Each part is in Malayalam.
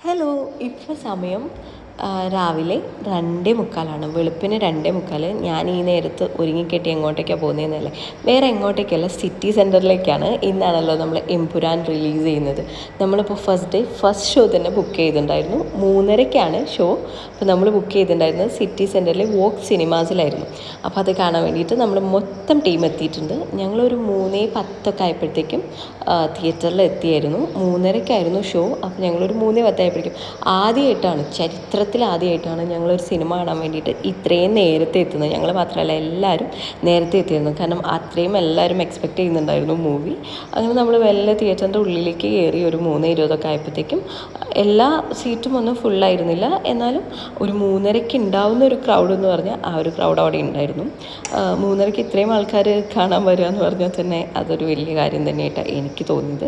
ഹലോ, ഇപ്പോൾ സമയം രാവിലെ 2:45 വെളുപ്പിന് 2:45. ഞാൻ ഈ നേരത്ത് ഒരുങ്ങിക്കെട്ടി എങ്ങോട്ടേക്കാണ് പോകുന്നതെന്നല്ലേ, വേറെ എങ്ങോട്ടേക്കല്ല, സിറ്റി സെൻറ്ററിലേക്കാണ്. ഇന്നാണല്ലോ നമ്മൾ എമ്പുരാൻ റിലീസ് ചെയ്യുന്നത്. നമ്മളിപ്പോൾ ഫസ്റ്റ് ഷോ തന്നെ ബുക്ക് ചെയ്തിട്ടുണ്ടായിരുന്നു. 3:30ക്കാണ് ഷോ. അപ്പോൾ നമ്മൾ ബുക്ക് ചെയ്തിട്ടുണ്ടായിരുന്നത് സിറ്റി സെൻറ്ററിലെ വോക്ക് സിനിമാസിലായിരുന്നു. അപ്പോൾ അത് കാണാൻ വേണ്ടിയിട്ട് നമ്മൾ മൊത്തം ടീം എത്തിയിട്ടുണ്ട്. ഞങ്ങളൊരു 3:10 ആയപ്പോഴത്തേക്കും തിയേറ്ററിൽ എത്തിയായിരുന്നു. 3:30ക്കായിരുന്നു ഷോ. അപ്പോൾ ഞങ്ങളൊരു 3:10 ആയപ്പോഴേക്കും ആദ്യമായിട്ടാണ് ഞങ്ങളൊരു സിനിമ കാണാൻ വേണ്ടിയിട്ട് ഇത്രയും നേരത്തെ എത്തുന്നത്. ഞങ്ങൾ മാത്രമല്ല, എല്ലാവരും നേരത്തെ എത്തിയിരുന്നു. കാരണം അത്രയും എല്ലാവരും എക്സ്പെക്റ്റ് ചെയ്യുന്നുണ്ടായിരുന്നു മൂവി. അങ്ങനെ നമ്മൾ വെല്ല തിയേറ്ററിൻ്റെ ഉള്ളിലേക്ക് കയറി. ഒരു 3:20 ആയപ്പോഴത്തേക്കും എല്ലാ സീറ്റും ഒന്നും ഫുള്ളായിരുന്നില്ല, എന്നാലും ഒരു 3:30ക്ക് ഉണ്ടാവുന്ന ഒരു ക്രൗഡ് എന്ന് പറഞ്ഞാൽ ആ ഒരു ക്രൗഡ് അവിടെ ഉണ്ടായിരുന്നു. 3:30ക്ക് ഇത്രയും ആൾക്കാർ കാണാൻ വരിക എന്ന് പറഞ്ഞാൽ തന്നെ അതൊരു വലിയ കാര്യം തന്നെയായിട്ടാണ് എനിക്ക് തോന്നിയത്.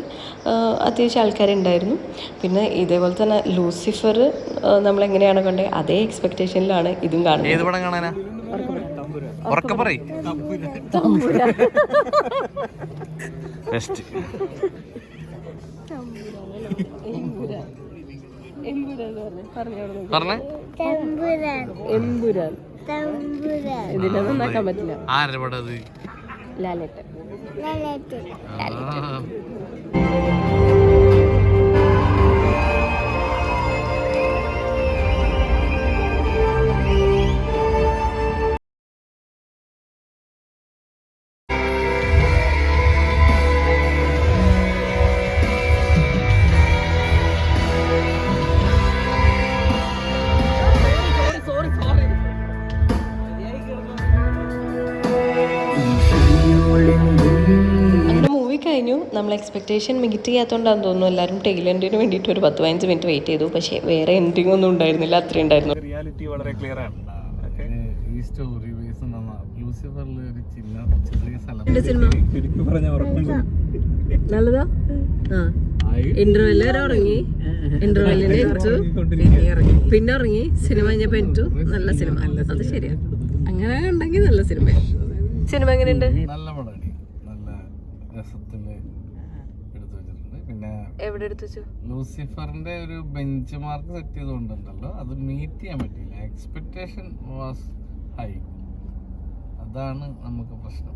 അത്യാവശ്യം ആൾക്കാരുണ്ടായിരുന്നു. പിന്നെ ഇതേപോലെ തന്നെ ലൂസിഫർ നമ്മളെങ്ങനെയാണ് കണ്ടത് അതേ എക്സ്പെക്റ്റേഷനിലാണ് ഇതും കാണുന്നത്. ഇതിലൊന്നും നോക്കാൻ പറ്റില്ല. ലാലേട്ടൻ. കഴിഞ്ഞു. നമ്മൾ എക്സ്പെക്റ്റേഷൻ മീറ്റ് ചെയ്യാത്തതുകൊണ്ടാണെന്ന് തോന്നുന്നു എല്ലാവരും ടെയിൽ എൻഡിന് വേണ്ടിയിട്ട് ഒരു 10-15 മിനിറ്റ് വെയിറ്റ് ചെയ്തു. പക്ഷേ വേറെ എൻഡിങ് ഒന്നും ഉണ്ടായിരുന്നില്ല, അത്രയും ഉണ്ടായിരുന്നു. റിയാലിറ്റി വളരെ ക്ലിയർ ആണ്. ഈ സ്റ്റോറി ബേസ് ലൂസിഫറിൽ ഒരു ചെറിയ സ്ഥലം നല്ലതാ. ഇന്റർവെല്ല് വരെ ഉറങ്ങി, ഇന്റർവെല്ലിന് ഏറ്റു, പിന്നെ ഉറങ്ങി. സിനിമ കഴിഞ്ഞപ്പോൾ ഏറ്റു. നല്ല സിനിമ, അത് ശരിയാണ്. അങ്ങനെ ഉണ്ടെങ്കിൽ നല്ല സിനിമ. സിനിമ എങ്ങനെയുണ്ട്? നല്ല പടമാണ്, നല്ല രസത്തില് എടുത്തു വെച്ചിട്ടുണ്ട്. പിന്നെ എവിടെ എടുത്തു വെച്ചു? ലൂസിഫറിന്റെ ഒരു ബെഞ്ച് മാർക്ക് സെറ്റ് ചെയ്തുകൊണ്ടുണ്ടല്ലോ, അത് മീറ്റ് ചെയ്യാൻ പറ്റിയില്ല. എക്സ്പെക്ടേഷൻ വാസ് ഹൈ, അതാണ് നമുക്ക് പ്രശ്നം.